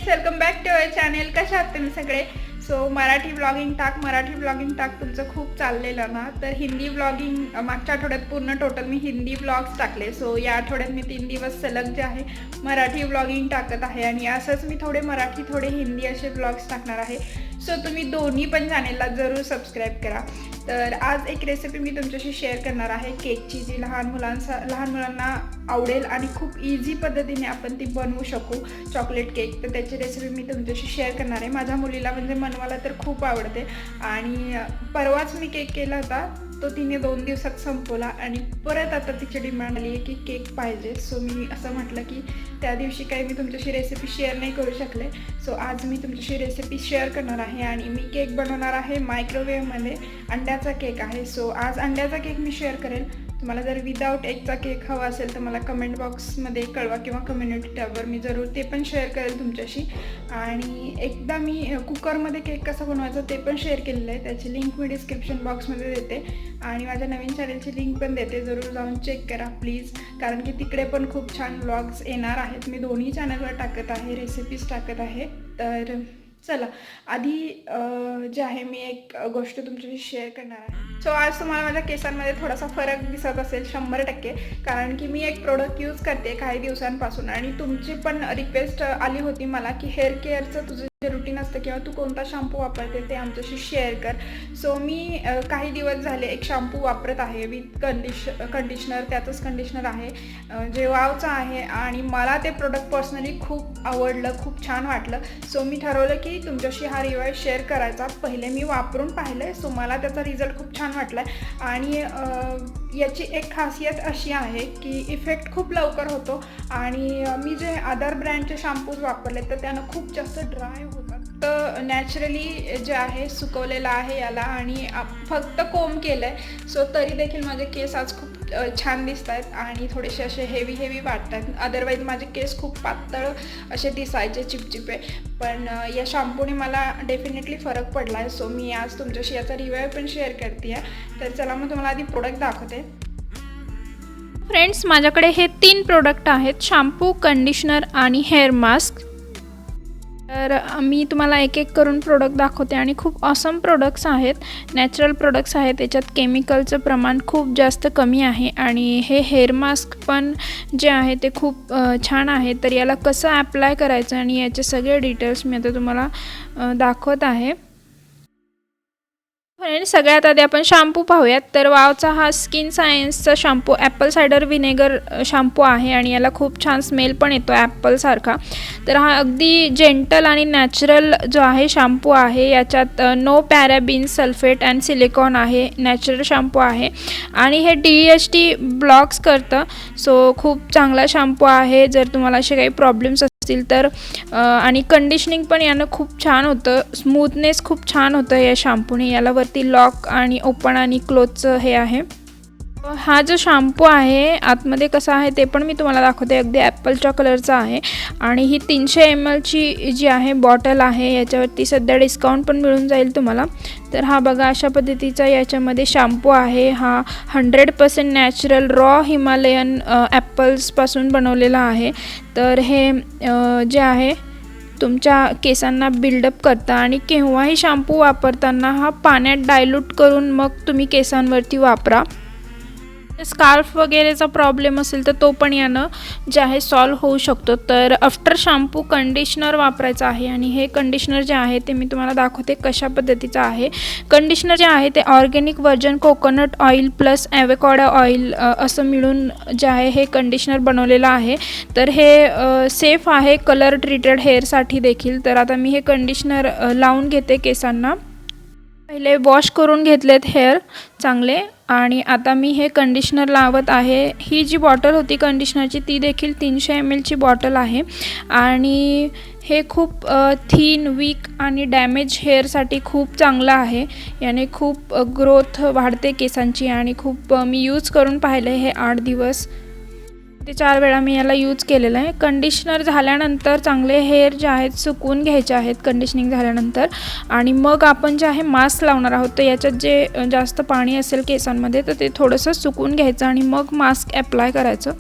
Friends, welcome back to our channel. कशा आहात तुम्ही सगळे? सो मराठी ब्लॉगिंग टाक तुमचं खूप चाललेलं ना. तर हिंदी ब्लॉगिंग मागच्या आठवड्यात पूर्ण टोटल मी हिंदी ब्लॉग्स टाकले. सो या आठवड्यात मी 3 दिवस सलग जे आहे मराठी ब्लॉगिंग टाकत आहे आणि असंच मी थोडे मराठी थोडे हिंदी असे ब्लॉग्स टाकणार आहे. सो तुम्ही दोन्ही पण चॅनेलला जरूर सबस्क्राईब करा. तर आज एक रेसिपी मी तुमच्याशी शेअर करणार आहे केकची, जी लहान मुलांना आवडेल आणि खूप इझी पद्धतीने आपण ती बनवू शकू, चॉकलेट केक. तर त्याची रेसिपी मी तुमच्याशी शेअर करणार आहे. माझ्या मुलीला म्हणजे मनवाला तर खूप आवडते आणि परवाच मी केक केला होता, तो तिने 2 दिवसात संपवला आणि परत आता तिची डिमांड आली आहे की केक पाहिजे. सो मी असं म्हटलं की त्या दिवशी काही मी तुमच्याशी रेसिपी शेअर नाही करू शकले. सो आज मी तुमच्याशी रेसिपी शेअर करणार आहे आणि मी केक बनवणार आहे मायक्रोवेव्हमध्ये. अंड्याचा केक आहे. सो आज अंड्याचा केक मी शेअर करेल. तुम्हाला जर विदाऊट एगचा केक हवा असेल तर मला कमेंट बॉक्समध्ये कळवा किंवा कम्युनिटी टॅबवर मी जरूर ते पण शेअर करेल तुमच्याशी. आणि एकदा मी कुकरमध्ये केक कसा बनवायचा ते पण शेअर केलेलं आहे. त्याची लिंक मी डिस्क्रिप्शन बॉक्समध्ये देते आणि माझ्या नवीन चॅनलची लिंक पण देते. जरूर जाऊन चेक करा प्लीज, कारण की तिकडे पण खूप छान व्लॉग्स येणार आहेत. मी दोन्ही चॅनलवर टाकत आहे, रेसिपीज टाकत आहे. तर चला आधी जे आहे मी एक गोष्ट तुमच्याशी शेअर करणार आहे. सो आज तुम्हाला माझ्या केसांमध्ये थोडासा फरक दिसत असेल 100%, कारण की मी एक प्रोडक्ट यूज करते काही दिवसांपासून आणि तुमची पण रिक्वेस्ट आली होती मला की हेअर केअरचं तुझं जे रुटीन असतं किंवा तू कोणता शॅम्पू वापरते ते आमच्याशी शेअर कर. सो मी काही दिवस झाले एक शॅम्पू वापरत आहे विथ कंडिशनर. त्याचंच कंडिशनर आहे जे वावचं आहे आणि मला ते प्रोडक्ट पर्सनली खूप आवडलं, खूप छान वाटलं. सो मी ठरवलं की तुमच्याशी हा रिव्ह्यू शेअर करायचा. पहिले मी वापरून पाहिलं आहे. सो मला त्याचा रिझल्ट खूप छान वाटला आहे आणि याची एक खासियत अशी आहे की इफेक्ट खूप लवकर होतो. आणि मी जे अदर ब्रँडचे शॅम्पूज वापरले तर त्यानं खूप जास्त ड्राय होतात. तर नॅचरली जे आहे सुकवलेलं आहे याला आणि फक्त कोंब केलं आहे. सो तरी देखील माझे केस आज खूप छान दिसत आहेत आणि थोडेसे असे हेवी वाटत आहेत. अदरवाईज माझे केस खूप पातळ असे दिसायचे, चिपचिपे. पण या शॅम्पूने मला डेफिनेटली फरक पडला आहे. सो मी आज तुमच्याशी याचा रिव्ह्यू पण शेअर करते आहे. तर चला मग तुम्हाला आधी प्रोडक्ट दाखवते. फ्रेंड्स, माझ्याकडे हे 3 प्रोडक्ट आहेत, शॅम्पू, कंडिशनर आणि हेअर मास्क. तर मी तुम्हाला एक एक करून प्रोडक्ट दाखवते आणि खूप ऑसम प्रोडक्ट्स आहेत, नॅचरल प्रोडक्ट्स आहेत. त्याच्यात केमिकलचं प्रमाण खूप जास्त कमी आहे आणि हे हेअर मास्क पण जे आहे ते खूप छान आहे. तर याला कसं ॲप्लाय करायचं आणि याचे सगळे डिटेल्स मी आता तुम्हाला दाखवत आहे. फ्रेंड्स, सगळ्यात आधी आपण शॅम्पू पाहूयात. तर वावचा हा स्किन सायन्सचा शॅम्पू ॲपल सायडर व्हिनेगर शॅम्पू आहे आणि याला खूप छान स्मेल पण येतो ॲपलसारखा. तर हा अगदी जेंटल आणि नॅचरल जो आहे शॅम्पू आहे. याच्यात नो पॅराबिन, सल्फेट अँड सिलिकॉन आहे. नॅचरल शॅम्पू आहे आणि हे DHT ब्लॉक्स करतं. सो खूप चांगला शॅम्पू आहे जर तुम्हाला असे काही प्रॉब्लेम्स असतील तर. आणि कंडिशनिंग पण यानं खूप छान होतं, स्मूथनेस खूप छान होतं या शॅम्पूने. याला वरती लॉक आणि ओपन आणि क्लोजचं हे आहे. हा जो शॅम्पू आहे आतमध्ये कसा आहे ते पण मी तुम्हाला दाखवते. अगदी ॲपलच्या कलरचा आहे आणि ही 300 ml ची जी आहे बॉटल आहे. याच्यावरती सध्या डिस्काउंट पण मिळून जाईल तुम्हाला. तर हा बघा अशा पद्धतीचा याच्यामध्ये शॅम्पू आहे. हा 100% नॅचरल रॉ हिमालयन ॲपल्सपासून बनवलेला आहे. तर हे जे आहे तुमच्या केसांना बिल्डअप करता आणि केव्हाही शॅम्पू वापरताना हा पाण्यात डायल्यूट करून मग तुम्ही केसांवरती वापरा. स्कार्फ वगैरेचा प्रॉब्लेम असेल तर तो पण यानं जे आहे सॉल्व होऊ शकतो. तर आफ्टर शॅम्पू कंडिशनर वापरायचं आहे आणि हे कंडिशनर जे आहे ते मी तुम्हाला दाखवते कशा पद्धतीचं आहे. कंडिशनर जे आहे ते organic version coconut oil plus avocado oil असं मिळून जे आहे हे कंडिशनर बनवलेलं आहे. तर हे सेफ आहे कलर ट्रीटेड हेअरसाठी देखील. तर आता मी हे कंडिशनर लावून घेते केसांना. पहिले वॉश करून घेतलेत हेअर चांगले आणि आता मी हे कंडिशनर लावत आहे. ही जी बॉटल होती कंडिशनरची ती देखील 300 ml ची बॉटल आहे आणि हे खूप थिन, वीक आणि डॅमेज हेअरसाठी खूप चांगलं आहे. याने खूप ग्रोथ वाढते केसांची आणि खूप मी यूज करून पाहिलं हे 8 दिवस ते 4 वेळा मी याला यूज केलेलं आहे. कंडिशनर झाल्यानंतर चांगले हेअर जे आहेत सुकवून घ्यायचे आहेत कंडिशनिंग झाल्यानंतर आणि मग आपण जे आहे मास्क लावणार आहोत. तर याच्यात जे जास्त पाणी असेल केसांमध्ये तर ते थोडंसं सुकवून घ्यायचं आणि मग मास्क ॲप्लाय करायचं.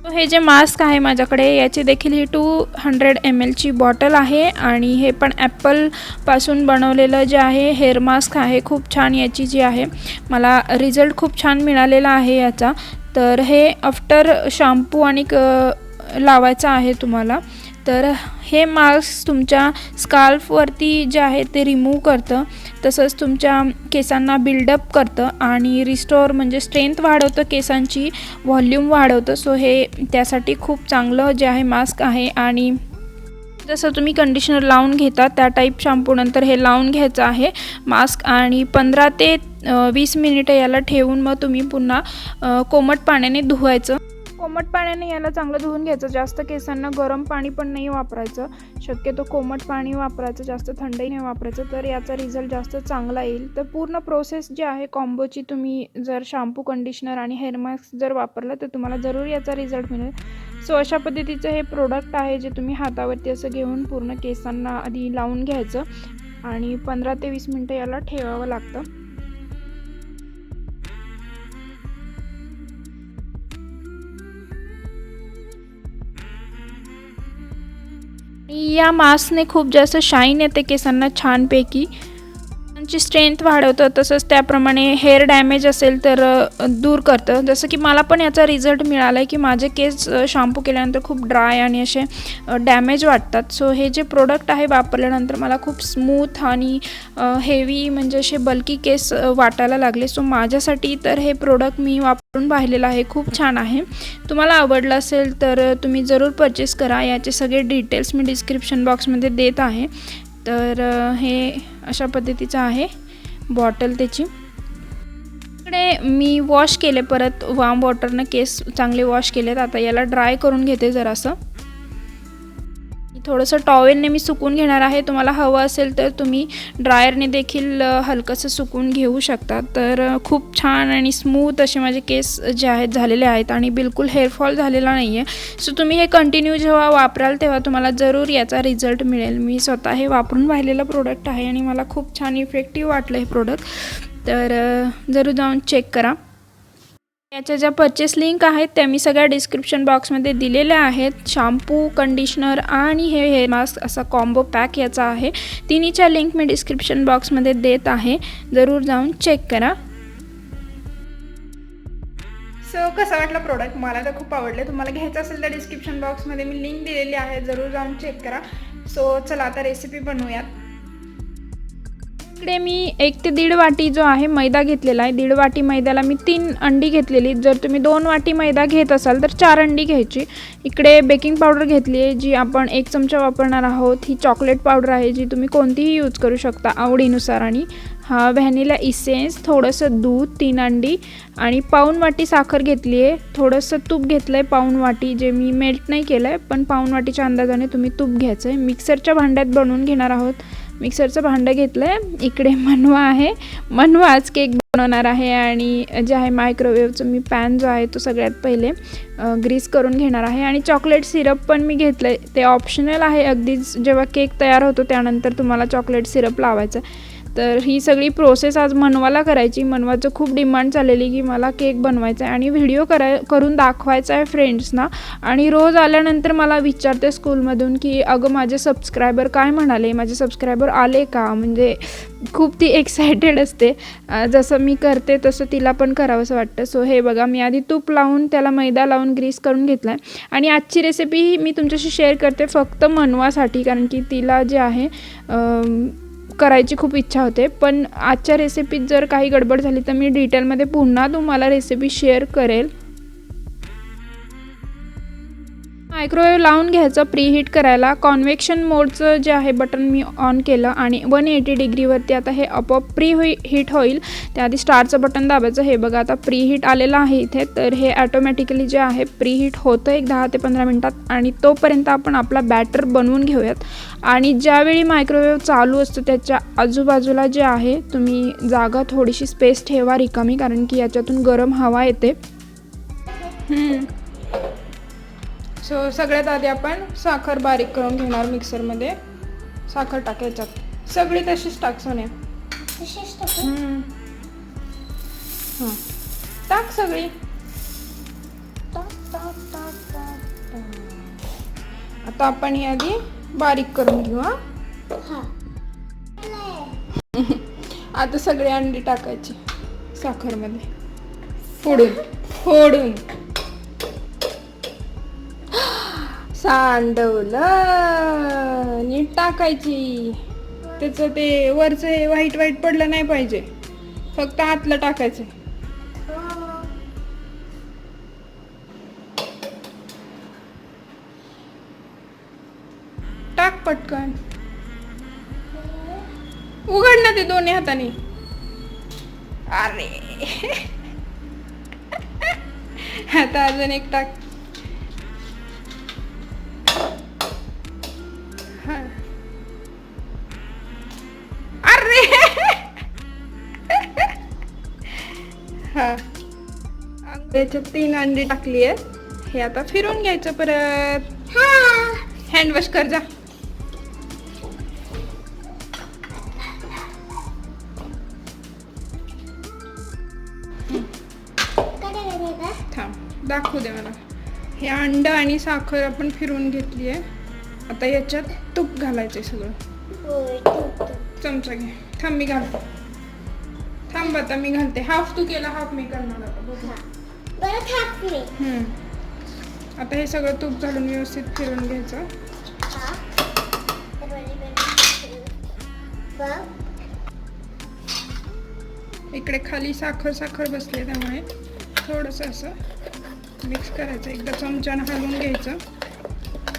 हे जे मास्क आहे माझ्याकडे याची देखील ही 200 ml ची बॉटल आहे आणि हे पण ॲपलपासून बनवलेलं जे आहे हेअर मास्क आहे. खूप छान याची जी आहे मला रिझल्ट खूप छान मिळालेला आहे याचा. तर हे आफ्टर शॅम्पू आणि लावायचं आहे तुम्हाला. तर हे मास्क तुमच्या स्काल्फवरती जे आहे ते रिमूव्ह करतं, तसंच तुमच्या केसांना बिल्डअप करतं आणि रिस्टोअर म्हणजे स्ट्रेंथ वाढवतं, केसांची व्हॉल्यूम वाढवतं. सो हे त्यासाठी खूप चांगलं जे आहे मास्क आहे. आणि जसं तुम्ही कंडिशनर लावून घेता त्या टाईप शॅम्पूनंतर हे लावून घ्यायचं आहे मास्क आणि 15 ते 20 मिनिटं याला ठेवून मग तुम्ही पुन्हा कोमट पाण्याने धुवायचं. कोमट पाण्याने याला चांगलं धुवून घ्यायचं. जास्त केसांना गरम पाणी पण नाही वापरायचं, शक्यतो कोमट पाणी वापरायचं, जास्त थंडही नाही वापरायचं, तर याचा रिझल्ट जास्त चांगला येईल. तर पूर्ण प्रोसेस जी आहे कॉम्बोची तुम्ही जर शॅम्पू, कंडिशनर आणि हेअर मास्क जर वापरलं तर तुम्हाला जरूर याचा रिझल्ट मिळेल. सो अशा पद्धतीचं हे प्रोडक्ट आहे जे तुम्ही हातावरती असं घेऊन पूर्ण केसांना आधी लावून घ्यायचं आणि 15 ते 20 मिनटं याला ठेवावं लागतं. या मास्कने खूप जास्त शाईन येते केसांना छानपैकी, त्यांची स्ट्रेंथ वाढवतं, तसंच त्याप्रमाणे हेअर डॅमेज असेल तर दूर करतं. जसं की मला पण याचा रिझल्ट मिळाला आहे की माझे केस शॅम्पू केल्यानंतर खूप ड्राय आणि असे डॅमेज वाटतात. सो हे जे प्रोडक्ट आहे वापरल्यानंतर मला खूप स्मूथ आणि हेवी म्हणजे असे बल्की केस वाटायला लागले. सो माझ्यासाठी तर हे प्रोडक्ट मी वापरून पाहिलेलं आहे, खूप छान आहे. तुम्हाला आवडलं असेल तर तुम्ही जरूर परचेस करा. याचे सगळे डिटेल्स मी डिस्क्रिप्शन बॉक्समध्ये देत आहे. तर हे अशा पद्धतीचं आहे बॉटल त्याची. इकडे मी वॉश केले, परत वार्म वॉटरनं केस चांगले वॉश केलेत. आता याला ड्राय करून घेते जरासं. थोडंसं टॉवेलने मी सुकून घेणार आहे. तुम्हाला हवं असेल तर तुम्ही ड्रायरने देखील हलकंसं सुकून घेऊ शकता. तर खूप छान आणि स्मूथ असे माझे केस जे आहेत झालेले आहेत आणि बिलकुल हेअरफॉल झालेला नाही आहे. सो तुम्ही हे कंटिन्यू जेव्हा वापराल तेव्हा तुम्हाला जरूर याचा रिझल्ट मिळेल. मी स्वतः हे वापरून पाहिलेलं प्रोडक्ट आहे आणि मला खूप छान इफेक्टिव्ह वाटलं हे प्रोडक्ट. तर जरूर जाऊन चेक करा. याच्या ज्या परचेस लिंक आहेत त्या मी सगळ्या डिस्क्रिप्शन बॉक्समध्ये दिलेल्या आहेत. शॅम्पू, कंडिशनर आणि हे हेअर मास्क असा कॉम्बो पॅक याचा आहे. तिन्हीच्या लिंक मी डिस्क्रिप्शन बॉक्समध्ये देत आहे, जरूर जाऊन चेक करा. सो कसं वाटलं प्रोडक्ट? मला तर खूप आवडले. तुम्हाला घ्यायचं असेल तर डिस्क्रिप्शन बॉक्समध्ये मी लिंक दिलेली आहे, जरूर जाऊन चेक करा. सो चला आता रेसिपी बनवूयात. इकडे मी 1 ते 1.5 वाटी जो आहे मैदा घेतलेला आहे. 1.5 वाटी मैद्याला मी 3 अंडी घेतलेली. जर तुम्ही 2 वाटी मैदा घेत असाल तर 4 अंडी घ्यायची. इकडे बेकिंग पावडर घेतली आहे जी आपण 1 चमचा वापरणार आहोत. ही चॉकलेट पावडर आहे जी तुम्ही कोणतीही यूज करू शकता आवडीनुसार. आणि हा व्हॅनिला इसेन्स, थोडंसं दूध, 3 अंडी आणि पाऊण वाटी साखर घेतली आहे. थोडंसं तूप घेतलं आहे पाऊण वाटी, जे मी मेल्ट नाही केलं आहे, पण पाऊण वाटीच्या अंदाजाने तुम्ही तूप घ्यायचं आहे. मिक्सरच्या भांड्यात बनवून घेणार आहोत. मिक्सरचं भांडं घेतलं आहे. इकडे मनवा आहे, मनवा आज केक बनवणार आहे. आणि जे आहे मायक्रोवेव्हचं मी पॅन जो आहे तो सगळ्यात पहिले ग्रीस करून घेणार आहे. आणि चॉकलेट सिरप पण मी घेतलं आहे, ते ऑप्शनल आहे अगदीच. जेव्हा केक तयार होतो त्यानंतर तुम्हाला चॉकलेट सिरप लावायचं. तर ही सगळी प्रोसेस आज मनवाला करायची. मनवाचं खूप डिमांड चाललेली की मला केक बनवायचा आहे आणि व्हिडिओ करून दाखवायचा आहे फ्रेंड्सना. आणि रोज आल्यानंतर मला विचारते स्कूलमधून की अगं माझे सबस्क्रायबर काय म्हणाले, माझे सबस्क्रायबर आले का. म्हणजे खूप ती एक्सायटेड असते. जसं मी करते तसं तिला पण करावंसं वाटतं. सो हे बघा, मी आधी तूप लावून त्याला मैदा लावून ग्रीस करून घेतला आहे. आणि आजची रेसिपी मी तुमच्याशी शेअर करते फक्त मनवासाठी, कारण की तिला जे आहे करायची खूप इच्छा होते. पण आजच्या रेसिपीत जर काही गडबड झाली तर मी डिटेलमध्ये पुन्हा तुम्हाला रेसिपी शेअर करेल. मायक्रोवेव्ह लावून घ्यायचं प्रीहीट करायला. कॉन्व्हेक्शन मोडचं जे आहे बटन मी ऑन केलं आणि 180 डिग्रीवरती आता हे आपोआप हीट होईल. त्याआधी स्टारचं बटन दाबायचं. हे बघा आता प्रीहीट आलेलं आहे इथे. तर हे ॲटोमॅटिकली जे आहे प्रीहीट होतं एक 10 ते 15 मिनटात. आणि तोपर्यंत आपण आपला बॅटर बनवून घेऊयात. आणि ज्यावेळी मायक्रोवेव्ह चालू असतं त्याच्या आजूबाजूला जे आहे तुम्ही जागा थोडीशी स्पेस ठेवा रिकामी, कारण की याच्यातून गरम हवा येते. सो सगळ्यात आधी आपण साखर बारीक करून घेणार मिक्सरमध्ये. साखर टाकायच्यात सगळी तशीच टाक सोन्या. हां टाक सगळी, टाक टाक. आता आपण ही आधी बारीक करून घेऊ. आता सगळे अंडी टाकायची साखरमध्ये फोडून फोडून. सांडवलं नीट टाकायची. त्याचं ते वरचं हे व्हाईट व्हाईट पडलं नाही पाहिजे, फक्त आतलं टाकायचं. टाक पटकन. उघड ना ते दोन्ही हाताने. अरे आता अजून एक टाक. अरे हा, त्याच्यात 3 अंडी टाकली आहेत. हे आता फिरून घ्यायचं परत. हँड वॉश कर जा. थांब दाखवू दे मला. हे अंड आणि साखर आपण फिरवून घेतली आहे. आता याच्यात तूप घालायचंय सगळं. चमचा घे. थांब मी घालते. थांब आता मी घालते. हाफ तू केला, हाफ मी करणार आता. आता हे सगळं तूप घालून व्यवस्थित फिरवून घ्यायचं. इकडे खाली साखर साखर बसली, त्यामुळे थोडंसं असं मिक्स करायचं. एकदा चमच्यानं हलवून घ्यायचं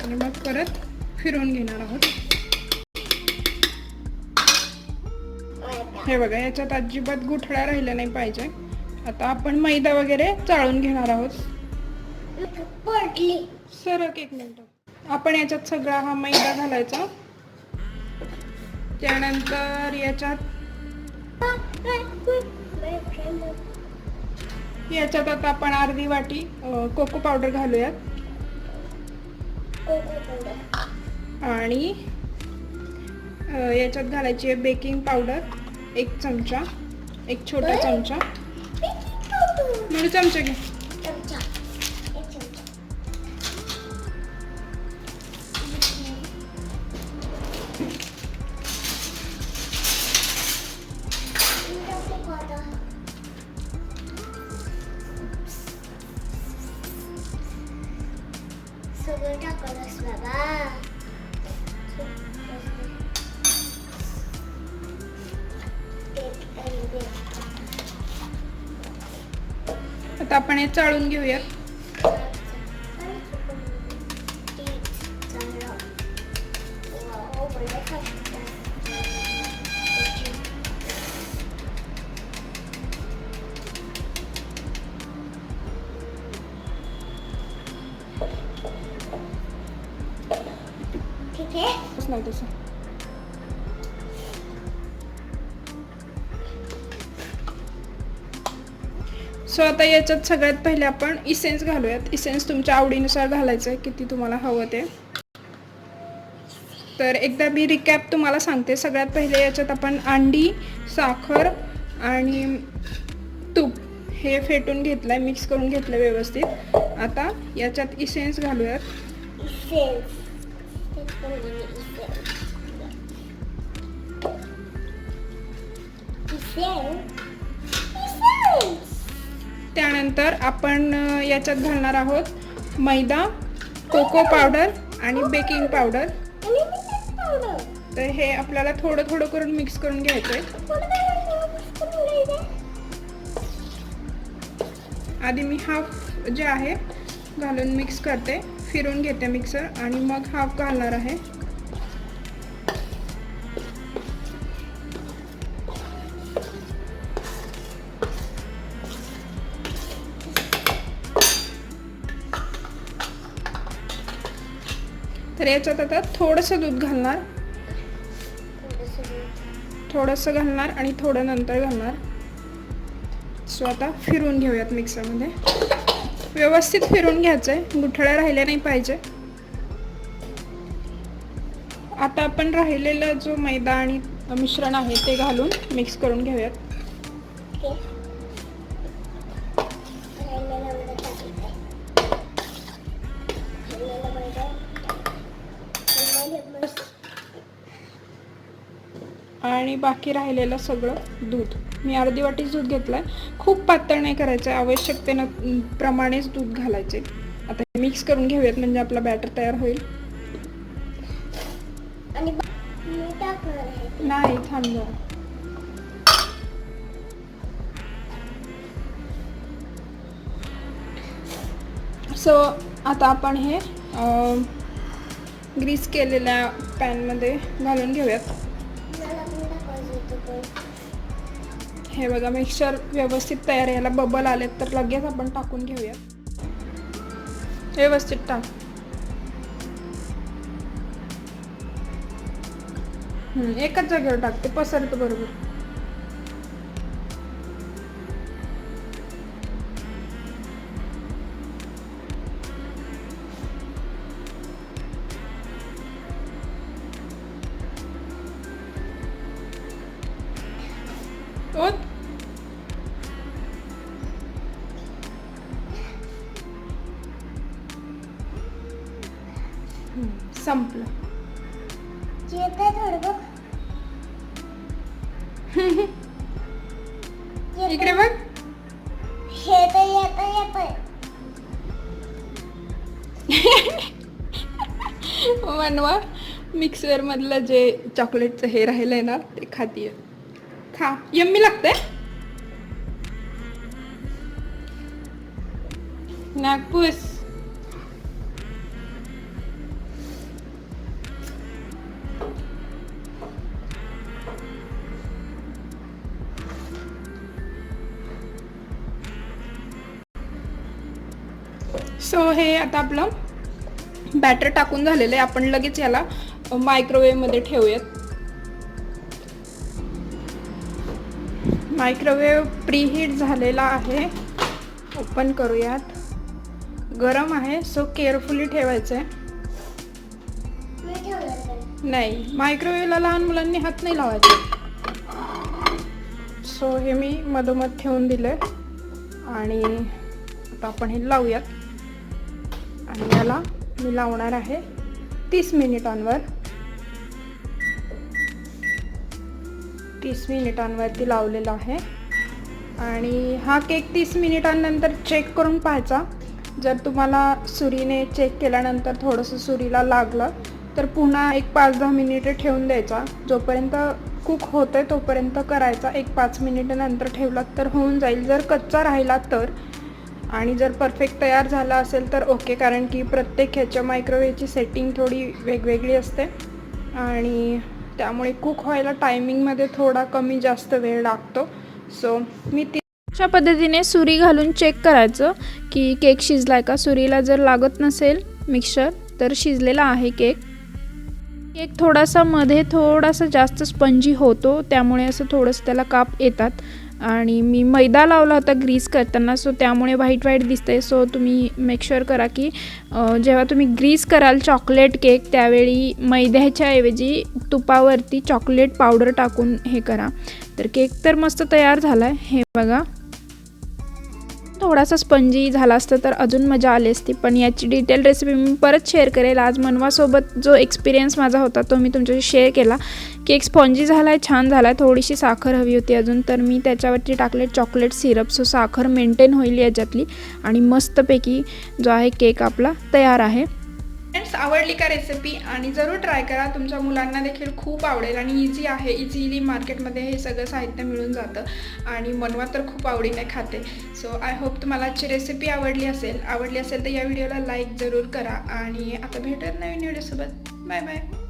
आणि मग परत फिरवून घेणार आहोत. हे बघा, याच्यात अजिबात गुठळा राहिला नाही पाहिजे. आता आपण मैदा वगैरे चाळून घेणार आहोत. सरक एक मिनिट. आपण याच्यात सगळा हा मैदा घालायचा. त्यानंतर याच्यात आता आपण अर्धी वाटी कोको पावडर घालूयात. आणि याच्यात घालायची आहे बेकिंग पावडर 1 चमचा, 1 छोटा चमचा. म्हणजे चमचा घे. सगळं टाकलंस बाबा. आता आपण हे चाळून घेऊयात. ठीक आहे. नाही तसं. सो आता याच्यात सगळ्यात पहिले आपण इसेन्स घालूयात. इसेन्स तुमच्या आवडीनुसार घालायचं आहे, किती तुम्हाला हवं ते. तर एकदा मी रिकॅप तुम्हाला सांगते. सगळ्यात पहिले याच्यात आपण अंडी, साखर आणि तूप हे फेटून घेतलंय, मिक्स करून घेतलं व्यवस्थित. आता याच्यात इसेन्स घालूयात. त्यानंतर आपण याच्यात घालणार आहोत मैदा, कोको पावडर आणि बेकिंग पावडर. तर हे आपल्याला थोडं थोडं करून मिक्स करून घ्यायचंय. आधी मी हाफ जे आहे घालून मिक्स करते, फिरून घेते मिक्सर, आणि मग हाफ घालणार आहे. तर याच्यात आता थोडंसं दूध घालणार, थोडंसं घालणार आणि थोडं नंतर घालणार. सो आता फिरवून घेऊयात मिक्सरमध्ये. व्यवस्थित फिरवून घ्यायचं आहे, गुठळ्या राहिल्या नाही पाहिजे. आता आपण राहिलेला जो मैदा आणि मिश्रण आहे ते घालून मिक्स करून घेऊयात. आणि बाकी राहिलेलं सगळं दूध. मी अर्धी वाटीच दूध घेतलंय. खूप पातळ नाही करायचं आहे, आवश्यकतेनं प्रमाणेच दूध घालायचे. आता हे मिक्स करून घेऊयात म्हणजे आपला बॅटर तयार होईल. आणि मी टाकणार आहे. नाही, थांब जरा. सो आता आपण हे ग्रीस केलेल्या पॅनमध्ये घालून घेऊयात. मला पण टाकायचं होतं पण. हे बघा, मिक्सचर व्यवस्थित तयार. याला बबल आलेत तर लगेच आपण टाकून घेऊयात. व्यवस्थित टाक. एकाच जागेवर टाकते, पसरतो बरोबर. ओत. संपलं. येतंय थोडं बघ. इकडे बघ. येतंय. मनवा मिक्सर मधलं जे चॉकलेटचं हे राहिलंय ना ते खातीये. खा, यम्मी लागतंय. नागपूस. सो हे आता आपलं बॅटर टाकून झालेलं आहे. आपण लगेच याला मायक्रोवेव्ह मध्ये ठेवूयात. मायक्रोवेव्ह प्रीहीट झालेला आहे. ओपन करूयात. गरम आहे, सो केअरफुली ठेवायचं आहे. मी ठेवणार नाही, मायक्रोवेव्हला लहान मुलांनी हात नाही लावायचे. सो हे मी मधोमध ठेवून दिलंय आणि आता आपण हे लावूयात. आणि याला मी लावणार आहे 30 मिनिटांवर. 30 मिनिटांवरती लावलेला आहे. आणि हा केक 30 मिनिटांनंतर चेक करून पाहायचा. जर तुम्हाला सुरीने चेक केल्यानंतर थोडंसं सुरीला लागलं तर पुन्हा एक 5-10 मिनिटे ठेवून द्यायचा. जोपर्यंत कुक होतोय तोपर्यंत करायचा. एक 5 मिनिटानंतर ठेवलात तर होऊन जाईल. जर कच्चा राहिला तर, आणि जर परफेक्ट तयार झाला असेल तर ओके, कारण की प्रत्येक ह्याच्या मायक्रोवेव्हची सेटिंग थोडी वेगवेगळी असते आणि त्यामुळे कुक व्हायला टायमिंगमध्ये थोडा कमी जास्त वेळ लागतो. सो मी अशा पद्धतीने सुरी घालून चेक करायचं की केक शिजलाय का. सुरीला जर लागत नसेल मिक्सचर तर शिजलेला आहे केक. केक थोडासा जास्त स्पंजी होतो, त्यामुळे असं थोडंसं त्याला काप येतात. आणि मी मैदा लावला होता ग्रीस करताना, सो त्यामुळे व्हाईट दिसतंय. सो तुम्ही मेक शुअर करा की जेव्हा तुम्ही ग्रीस कराल चॉकलेट केक त्यावेळी मैद्याच्या ऐवजी तुपावरती चॉकलेट पावडर टाकून हे करा. तर केक तर मस्त तयार झाला आहे. हे बघा, थोडासा स्पंजी झाला असतं तर अजून मजा आली असती. पण याची डिटेल रेसिपी मी परत शेअर करेल. आज मनवासोबत जो एक्सपिरियन्स माझा होता तो मी तुमच्याशी शेअर केला. केक स्पॉन्जी झाला आहे, छान झाला आहे. थोडीशी साखर हवी होती अजून, तर मी त्याच्यावरती टाकले चॉकलेट सिरप. सो साखर मेंटेन होईल याच्यातली आणि मस्तपैकी जो आहे केक आपला तयार आहे. फ्रेंड्स, आवडली का रेसिपी? आणि जरूर ट्राय करा. तुमच्या मुलांना देखील खूप आवडेल आणि इझी आहे. इझिली मार्केटमध्ये हे सगळं साहित्य मिळून जातं आणि मनवा तर खूप आवडीने खाते. सो आय होप तुम्हाला आजची रेसिपी आवडली असेल तर या व्हिडिओला लाईक जरूर करा. आणि आता भेटूयात नवीन व्हिडिओसोबत. Bye bye.